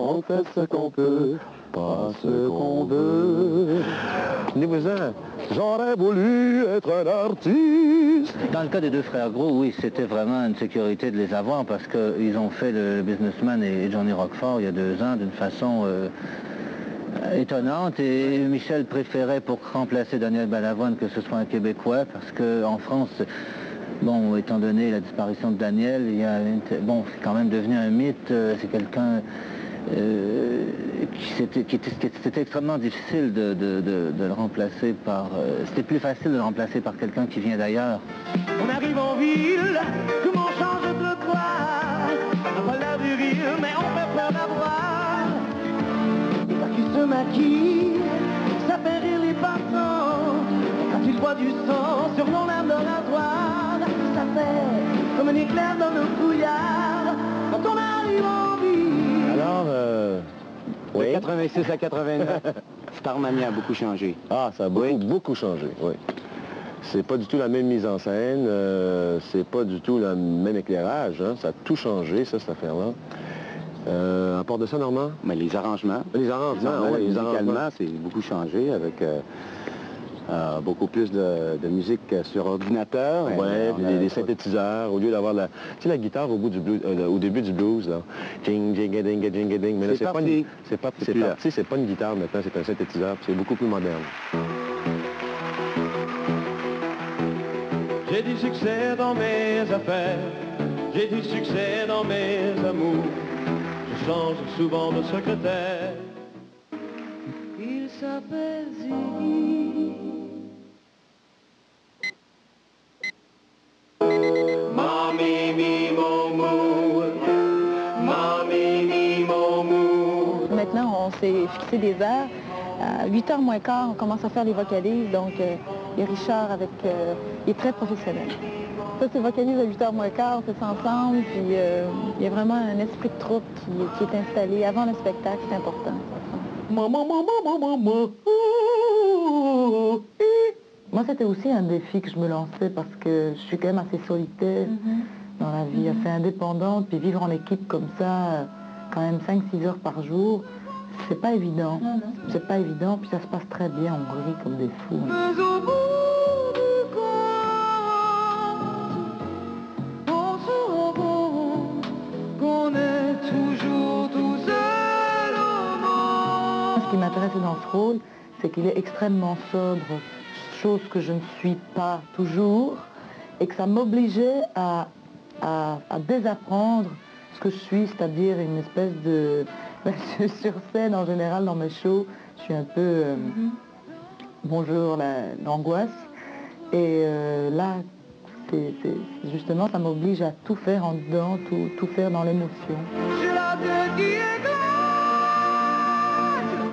On fait ce qu'on peut, pas ce qu'on veut. Tenez-vous-en, j'aurais voulu être un artiste. Dans le cas des deux frères Gros, oui, c'était vraiment une sécurité de les avoir parce qu'ils ont fait le Businessman et Johnny Roquefort il y a 2 ans d'une façon étonnante. Et Michel préférait pour remplacer Daniel Balavoine que ce soit un Québécois parce qu'en France, bon, étant donné la disparition de Daniel, bon, c'est quand même devenu un mythe. C'est quelqu'un c'était extrêmement difficile de le remplacer par... c'était plus facile de le remplacer par quelqu'un qui vient d'ailleurs. On arrive en ville, tout le monde change de trottoir. On a pas l'air du rire, mais on fait peur d'avoir. Et quand il se maquille, ça fait rire les passants. Quand il voit du sang sur nos lames de rasoir, ça fait comme un éclair dans nos couillards. Quand on arrive en ville. Alors, oui. De 86 à 89, Starmania a beaucoup changé. Ah, ça a beaucoup changé, oui. C'est pas du tout la même mise en scène, c'est pas du tout le même éclairage, hein. Ça a tout changé, cette affaire-là. À part de ça, Normand? Mais les arrangements. Les arrangements, oui, les arrangements. C'est beaucoup changé avec beaucoup plus de musique sur ordinateur. Oui, des synthétiseurs, au lieu d'avoir la guitare au début du blues, là. Ding, ding, ding, ding, ding. Mais là, c'est pas une guitare maintenant, c'est un synthétiseur, c'est beaucoup plus moderne. J'ai du succès dans mes affaires, j'ai du succès dans mes amours. Je change souvent de secrétaire. Il s'appelle Ziggy. Mamie, mi, mon mou. Mamie, mi, mon mou. Maintenant, on s'est fixé des heures. À 8h moins quart, on commence à faire les vocalises. Donc, et Richard, il est très professionnel. Ça, c'est vocalise à 8h moins quart, on fait ça ensemble. Puis, il y a vraiment un esprit de troupe qui est installé. Avant le spectacle, c'est important. Moi, c'était aussi un défi que je me lançais parce que je suis quand même assez solitaire dans la vie, assez indépendante. Puis vivre en équipe comme ça, quand même 5-6 heures par jour, c'est pas évident. C'est pas évident, puis ça se passe très bien, on rit comme des fous. Mais au bout du compte, on se rend compte qu'on est toujours tout seul au monde. Ce qui m'intéressait dans ce rôle, c'est qu'il est extrêmement sobre, chose que je ne suis pas toujours, et que ça m'obligeait à désapprendre ce que je suis, c'est-à-dire une espèce de... Sur scène, en général, dans mes shows, je suis un peu... bonjour, l'angoisse. Et là, justement, ça m'oblige à tout faire en dedans, tout faire dans l'émotion.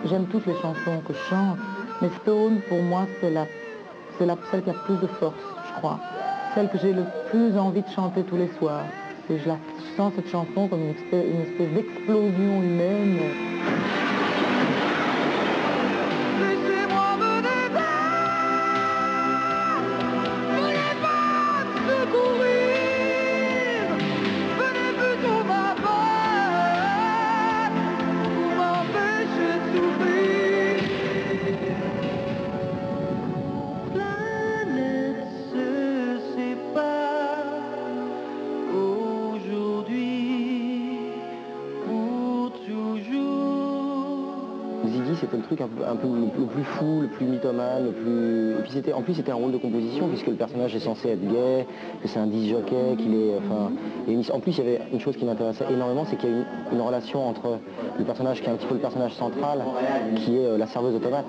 J'aime toutes les chansons que je chante, mais Stone, pour moi, c'est celle qui a plus de force, je crois. Celle que j'ai le plus envie de chanter tous les soirs. Je sens cette chanson comme une espèce d'explosion humaine. Laissez-moi me détendre, venez pas secourir, venez plutôt m'abattre pour m'empêcher de souffrir. Planète se sépare aujourd'hui pour toujours. Ziggy, c'était le truc un peu le plus fou, le plus mythomane, Et puis en plus, c'était un rôle de composition, puisque le personnage est censé être gay, que c'est un disc jockey, qu'il est... En plus, il y avait une chose qui m'intéressait énormément, c'est qu'il y a une relation entre le personnage qui est un petit peu le personnage central, qui est la serveuse de tomates.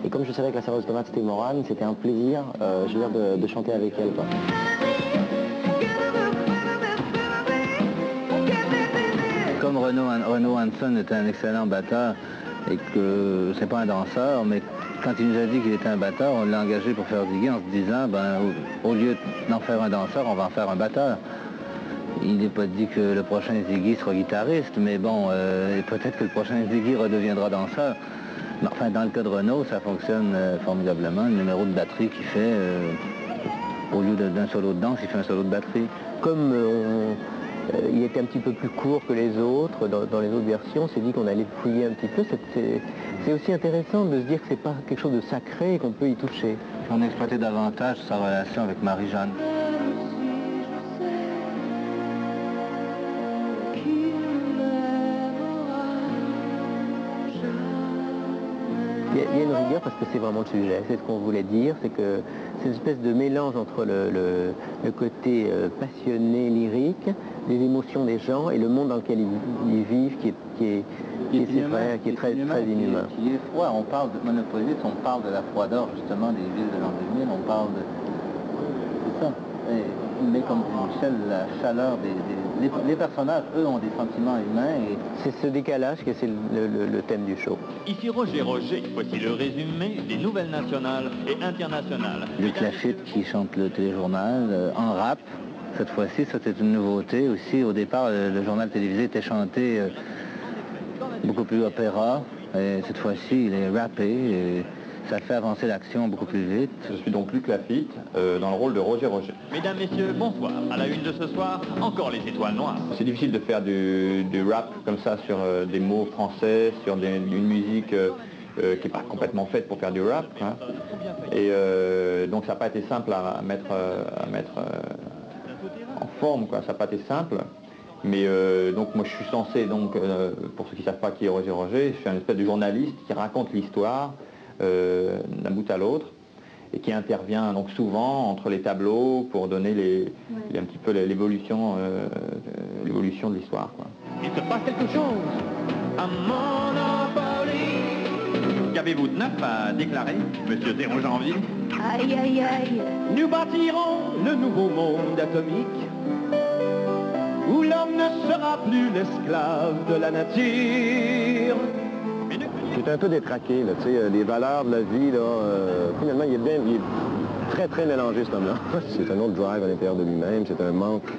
Et comme je savais que la serveuse de tomates, c'était Morane, c'était un plaisir, de chanter avec elle, quoi. Comme Renaud Hanson était un excellent batteur et que c'est pas un danseur, mais quand il nous a dit qu'il était un batteur, on l'a engagé pour faire Ziggy en se disant, au lieu d'en faire un danseur, on va en faire un batteur. Il n'est pas dit que le prochain Ziggy sera guitariste, mais bon, peut-être que le prochain Ziggy redeviendra danseur. Mais enfin, dans le cas de Renaud, ça fonctionne formidablement. Le numéro de batterie qu'il fait, au lieu d'un solo de danse, il fait un solo de batterie. Comme il était un petit peu plus court que les autres, dans les autres versions, on s'est dit qu'on allait le fouiller un petit peu. C'est aussi intéressant de se dire que c'est pas quelque chose de sacré et qu'on peut y toucher. On exploitait davantage sa relation avec Marie-Jeanne. Il y a une rigueur parce que c'est vraiment le sujet, c'est ce qu'on voulait dire, c'est que c'est une espèce de mélange entre le côté passionné, lyrique, les émotions des gens et le monde dans lequel ils vivent qui est très inhumain. Qui est froid. On parle de Monopolis, on parle de la froideur justement des villes de l'an 2000, on parle de... C'est ça. Mais comme dit Michel, la chaleur les personnages, eux, ont des sentiments humains et... C'est ce décalage que c'est le thème du show. Ici Roger, voici le résumé des nouvelles nationales et internationales. Luc Lafitte qui chante le téléjournal en rap. Cette fois-ci, c'était une nouveauté aussi. Au départ, le journal télévisé était chanté beaucoup plus opéra. Et cette fois-ci, il est rappé. Et ça fait avancer l'action beaucoup plus vite. Je suis donc Luc Lafitte, dans le rôle de Roger. Mesdames, Messieurs, bonsoir. À la une de ce soir, encore les étoiles noires. C'est difficile de faire du rap comme ça sur des mots français, sur une musique qui n'est pas complètement faite pour faire du rap. Hein. Et donc ça n'a pas été simple à mettre en forme, quoi. Ça n'a pas été simple. Mais donc moi je suis censé, pour ceux qui ne savent pas qui est Roger, je suis un espèce de journaliste qui raconte l'histoire d'un bout à l'autre et qui intervient donc souvent entre les tableaux pour donner un petit peu l'évolution de l'histoire. Il se passe quelque chose à Monopoly. Qu'avez-vous de neuf à déclarer, monsieur 0 janvier? Aïe, aïe, aïe. Nous bâtirons le nouveau monde atomique où l'homme ne sera plus l'esclave de la nature. C'est un peu détraqué, là, tu sais, les valeurs de la vie, là, finalement, il est très, très mélangé, cet homme-là. C'est un autre drive à l'intérieur de lui-même, c'est un manque,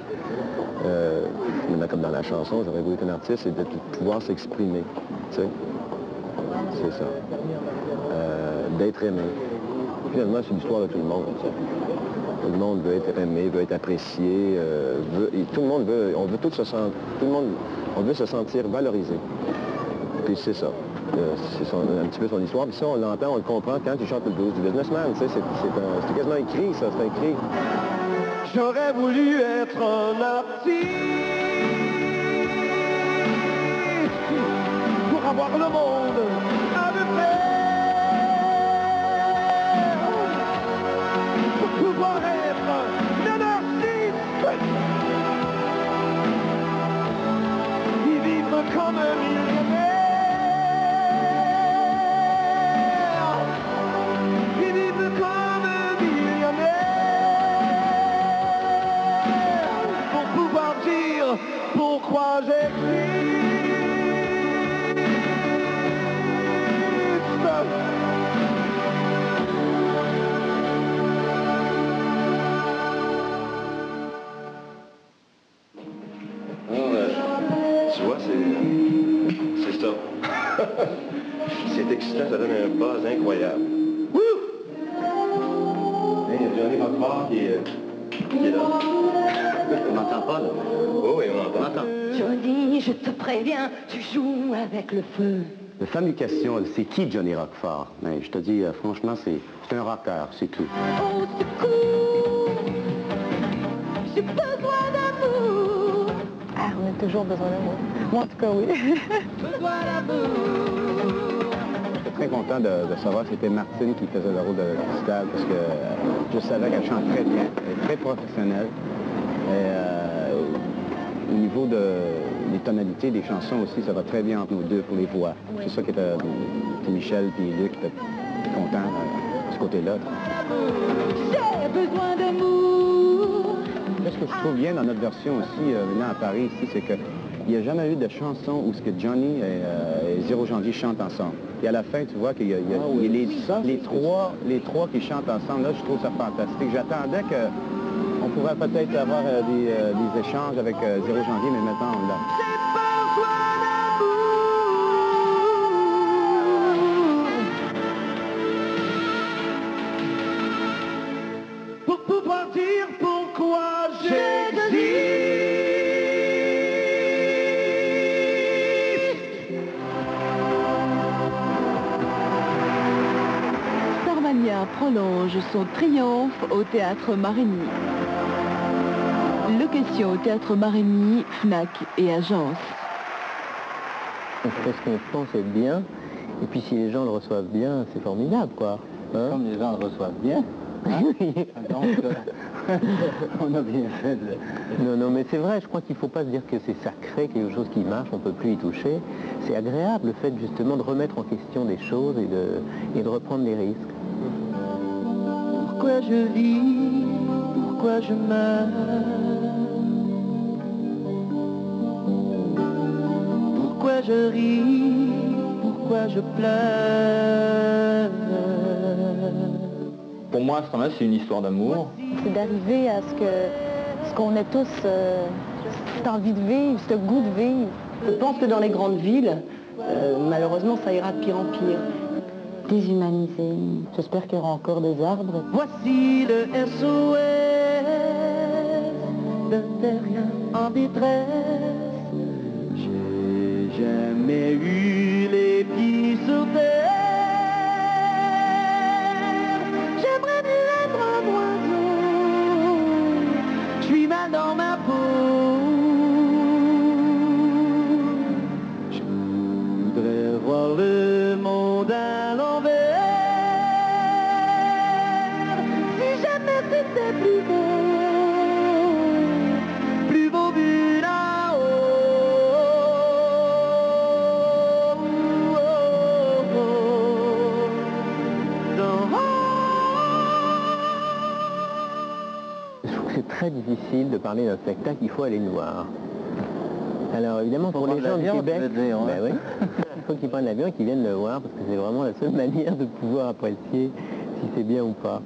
comme dans la chanson, j'aurais voulu être un artiste, c'est de pouvoir s'exprimer, tu sais. C'est ça. D'être aimé. Finalement, c'est l'histoire de tout le monde, ça. Tout le monde veut être aimé, veut être apprécié, et tout le monde veut, on veut tout se sentir, on veut se sentir valorisé. Puis c'est ça. C'est un petit peu son histoire. Puis ça, on l'entend, on le comprend quand tu chantes le blues du businessman. Tu sais, c'est quasiment écrit, ça, c'est écrit. J'aurais voulu être un artiste pour avoir le monde à me faire, pour pouvoir être un artiste et vivre comme un millionnaire. Pourquoi Tu vois, c'est ça. C'est excitant, ça donne un buzz incroyable. Wouh! Il y a Johnny Rockford qui est là. On n'entend pas, là? Oh, oui, on entend. Johnny, je te préviens, tu joues avec le feu. La femme question, c'est qui Johnny Rockford? Mais je te dis, franchement, c'est un rocker, c'est tout. Au secours, j'ai besoin d'amour. Ah, on a toujours besoin d'amour. Moi, en tout cas, oui. Besoin d'amour. J'étais très content de savoir que c'était Martine qui faisait le rôle de Cristal parce que je savais qu'elle chante très bien, elle est très professionnelle. Et, au niveau des tonalités des chansons aussi, ça va très bien entre nous deux pour les voix. Oui. C'est ça qui était Michel et Luc qui étaient contents de ce côté-là. J'ai besoin d'amour. Ce que je trouve bien dans notre version aussi, venant à Paris ici, c'est qu'il n'y a jamais eu de chanson où ce que Johnny et 0 janvier chantent ensemble. Et à la fin, tu vois qu'il y a, les trois qui chantent ensemble. Là, je trouve ça fantastique. J'attendais qu'on pourrait peut-être avoir des échanges avec 0 janvier, mais maintenant, là. Pour pouvoir dire pourquoi j'existe. prolonge son triomphe au Théâtre Marigny. Location au Théâtre Marigny, Fnac et agence. On fait ce qu'on pense être bien, et puis si les gens le reçoivent bien, c'est formidable, quoi. Hein? Comme les gens le reçoivent bien, hein? Donc, on a bien fait de... Non, mais c'est vrai, je crois qu'il ne faut pas se dire que c'est sacré, quelque chose qui marche, on ne peut plus y toucher. C'est agréable, le fait justement de remettre en question des choses et de reprendre des risques. Pourquoi je vis, pourquoi je meurs, pourquoi je ris, pourquoi je pleure. Pour moi, ce temps-là, c'est une histoire d'amour. C'est d'arriver à ce qu'on ait tous cette envie de vivre, ce goût de vivre. Je pense que dans les grandes villes, malheureusement, ça ira de pire en pire. Déshumanisé. J'espère qu'il y aura encore des arbres. Voici le SOS d'un terrien en détresse. J'ai jamais eu les pieds sur terre. J'aimerais mieux être un oiseau. Je suis mal dans ma peau. Je voudrais voir le monde à l'envers. Si jamais c'était plus beau vu là-haut. Je trouve que c'est très difficile de parler d'un spectacle, il faut aller le voir. Alors évidemment, pour les gens du Québec, ben oui, il faut qu'ils prennent l'avion et qu'ils viennent le voir, parce que c'est vraiment la seule manière de pouvoir apprécier si c'est bien ou pas.